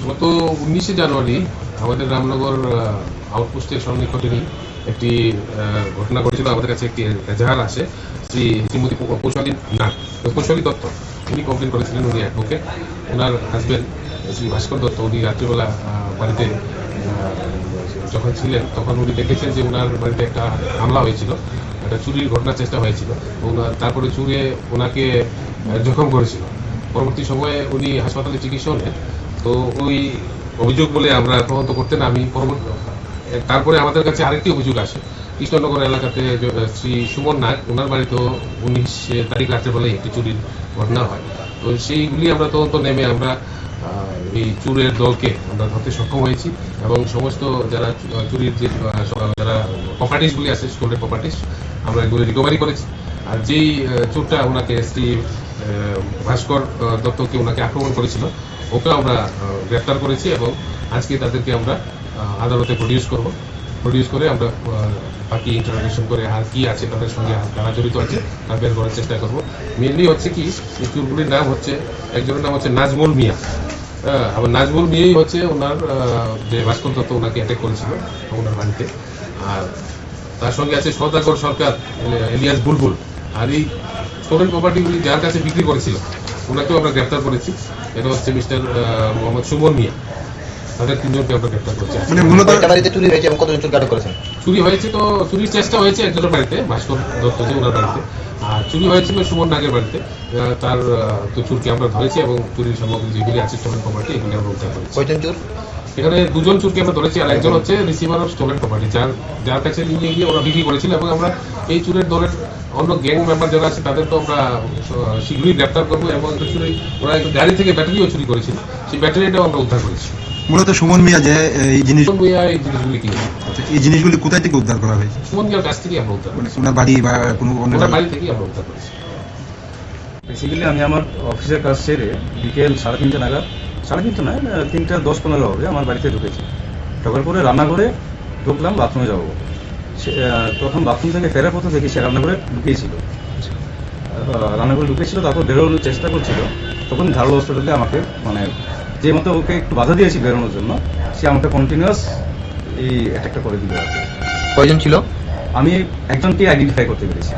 গত 19শে জানুয়ারি আমাদের রামনগর আউটপোস্টের সন্নিকটে একটি ঘটনা ঘটেছিল। আমাদের কাছে একটি এজাহার আসে। শ্রীমতী কৌশলী দত্ত উনি কমপ্লেন করেছিলেন। উনি অ্যাডভোকেট, ওনার হাজবেন্ড শ্রী ভাস্কর দত্ত উনি রাত্রিবেলা বাড়িতে যখন ছিলেন তখন উনি দেখেছেন যে ওনার বাড়িতে একটা হামলা হয়েছিল, একটা চুরির ঘটনার চেষ্টা হয়েছিল। তারপরে চুরে ওনাকে জখম করেছিল। পরবর্তী সময়ে উনি হাসপাতালে চিকিৎসা নেন। তো ওই অভিযোগ বলে আমরা তদন্ত করতে নামি। তারপরে আমাদের কাছে আরেকটি অভিযোগ আসে। কৃষ্ণনগর এলাকাতে শ্রী সুমন নাগ ওনার বাড়িতেও 19 তারিখ রাত্রেবেলায় একটি চুরির ঘটনা হয়। তো সেইগুলি আমরা তদন্ত নেমে আমরা এই চুরের দলকে আমরা ধরতে সক্ষম হয়েছি এবং সমস্ত যারা চুরির যে যারা প্রপার্টিসগুলি আছে, স্টোরের প্রপার্টিস, আমরা এগুলি রিকভারি করেছি। আর যেই চোরটা ওনাকে শ্রী ভাস্কর দত্তকে ওনাকে আক্রমণ করেছিল ওকে আমরা গ্রেফতার করেছি এবং আজকে তাদেরকে আমরা আদালতে প্রডিউস করে আমরা বাকি ইন্টারোগেশন করে আর কি আছে তাদের সঙ্গে যারা জড়িত আছে তা বের করার চেষ্টা করবো। মেনলি হচ্ছে কি এই চোরগুলির নাম হচ্ছে, একজনের নাম হচ্ছে নাজমুল মিয়া। আবার নাজমুল মিয়াই হচ্ছে ওনার যে ভাস্কর দত্ত ওনাকে অ্যাটাক করেছিল ওনার বাড়িতে। আর তার সঙ্গে আছে সওদাগর সরকার এলিয়াস বুলবুল। আর এই স্টোরেন প্রপার্টিগুলি যার কাছে বিক্রি করেছিল ওনাকেও আমরা গ্রেফতার করেছি। এটা হচ্ছে মিস্টার মোহাম্মদ সুমন মিয়া। তাদের তিনজনকে আমরা গ্রেফতার করেছি। চুরি হয়েছে এবং কতজন চোর আটক করেছেন? চুরি হয়েছে তো চুরির চেষ্টা হয়েছে একজনের বাড়িতে, ভাস্কর দত্ত যে ওনার বাড়িতে। আর চুরি হয়েছিল সুমন নাগের বাড়িতে। তার তো চুরকে আমরা ধরেছি এবং চুরির সামগ্রী যেগুলি আছে স্টোরেন প্রপার্টি এগুলি আমরা উদ্ধার করেছি। কয়জন চোর? এখানে দুজন চোরকে আমরা ধরেছি আর একজন হচ্ছে রিসিভার অফ স্টোরেন প্রপার্টি, যার কাছে নিয়ে গিয়ে ওরা বিক্রি করেছিল। এবং আমরা এই চুরের দলের অন্য গ্যাং মেম্বার যারা আছে তাদেরকেও আমরা শীঘ্রই গ্রেফতার করবো। এবং ওরা একটা গাড়ি থেকে ব্যাটারিও চুরি করেছিল, সেই ব্যাটারিটাও আমরা উদ্ধার করেছি। মূলত সুমন মিয়া যে এই জিনিসগুলি কোথায় থেকে উদ্ধার করা হয়েছে? সুমন মিয়ার কাছ থেকে আমরা উদ্ধার করেছি। ওনার বাড়ি বা কোনো বাড়ি থেকে আমরা উদ্ধার করেছি। বেসিক্যালি আমি আমার অফিসের কাজ সেরে বিকেল 3:30 নাগাদ, 3:30 নয় 3:10-15 হবে আমার বাড়িতে ঢুকেছি। ঢোকার পরে রান্নাঘরে ঢুকলাম, বাথরুমে যাবো। তখন বাথরুম থেকে ফেরার পথে দেখি সে রান্নাঘরে ঢুকেছিল। তারপর বেরোনোর চেষ্টা করছিল। তখন ধারালো অস্ত্রটাতে আমাকে যে মতো ওকে একটু বাধা দিয়েছি বেরোনোর জন্য, সে আমাকে কন্টিনিউয়াস এই অ্যাটাকটা করে দিল। কয়জন ছিল? আমি একজনকে আইডেন্টিফাই করতে পেরেছি।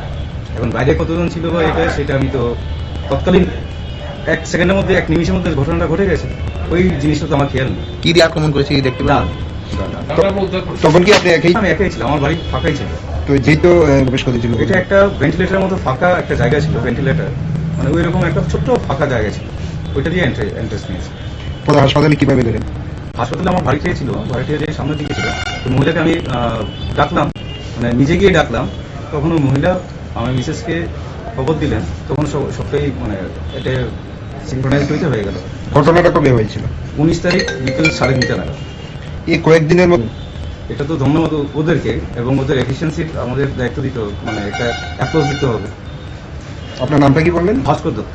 এখন বাইরে কতজন ছিল বা সেটা আমি তো তৎকালীন 1 সেকেন্ডের মধ্যে 1 নিমিষের মধ্যে ঘটনাটা ঘটে গেছে। ওই জিনিসটা তো আমার খেয়াল নেই। কি দিয়ে আক্রমণ করেছি দেখতে পান? তখন কি আপনি আমি একাই ছিলাম, আমার বাড়ি ফাঁকাই ছিল। তো যেই তো প্রবেশ করেছিল, এটা একটা ভেন্টিলেটারের মতো ফাঁকা একটা জায়গা ছিল। ভেন্টিলেটার ওই রকম একটা ছোট্ট ফাঁকা জায়গা ছিল, ওইটা দিয়ে এন্ট্রেন্স নিয়েছে। হাসপাতালে কিভাবে গেলেন? হাসপাতালে আমার বাড়ি খেয়েছিল, বাড়িতে যে সামনের দিকে ছিল। তো মহিলাকে আমি ডাকলাম, নিজে গিয়ে ডাকলাম। তখন ওই মহিলা আমার মিসেসকে খবর দিলেন। তখন সবটাই এটা সিনক্রোনাইজড হয়ে গেল। ঘটনাটা কবে হয়েছিল? 19 তারিখ বিকেল 3:30 নাগাদ। এই কয়েকদিনের মধ্যে এটা তো ধন্যবাদ ওদেরকে এবং ওদের এফিসিয়েন্সি আমাদের দায়িত্ব দিতে হবে, একটা অ্যাপ্রোচ দিতে হবে। আপনার নামটা কি বললেন? ভাস্কর দত্ত।